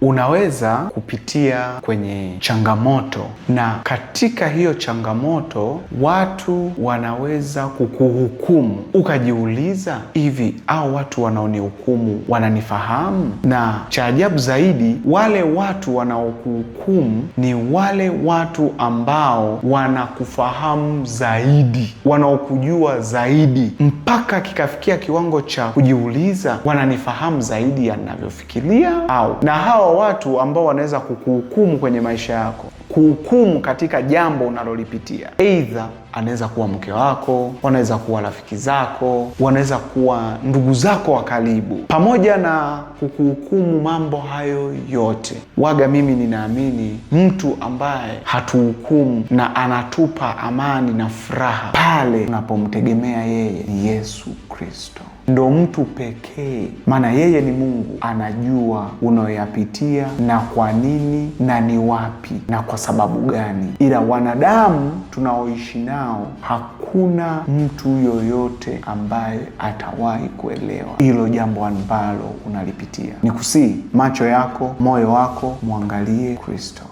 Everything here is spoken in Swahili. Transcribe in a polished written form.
Unaweza kupitia kwenye changamoto, na katika hiyo changamoto watu wanaweza kukuhukumu, ukajiuliza, hivi au watu wanaonihukumu wananifahamu? Na cha ajabu zaidi, wale watu wanaokuhukumu ni wale watu ambao wanakufahamu zaidi, wanaokujua zaidi, mpaka kikafikia kiwango cha kujiuliza, wananifahamu zaidi ya ninavyofikiria? Na hawa watu ambao wanaweza kukuhukumu kwenye maisha yako, kuhukumu katika jambo unalolipitia, aidha anaweza kuwa mke wako, wanaweza kuwa rafiki zako, wanaweza kuwa ndugu zako wa karibu. Pamoja na kukuhukumu mambo hayo yote, waga mimi ninaamini mtu ambaye hatuhukumu na anatupa amani na furaha pale unapomtegemea yeye ni Yesu Kristo. Ndo mtu pekee, maana yeye ni Mungu, anajua unayoyapitia na kwa nini na ni wapi na kwa sababu gani. Ila wanadamu tunaoishi nao, hakuna mtu yoyote ambaye atawahi kuelewa hilo jambo ambalo unalipitia. Nikusii macho yako, moyo wako, muangalie Kristo.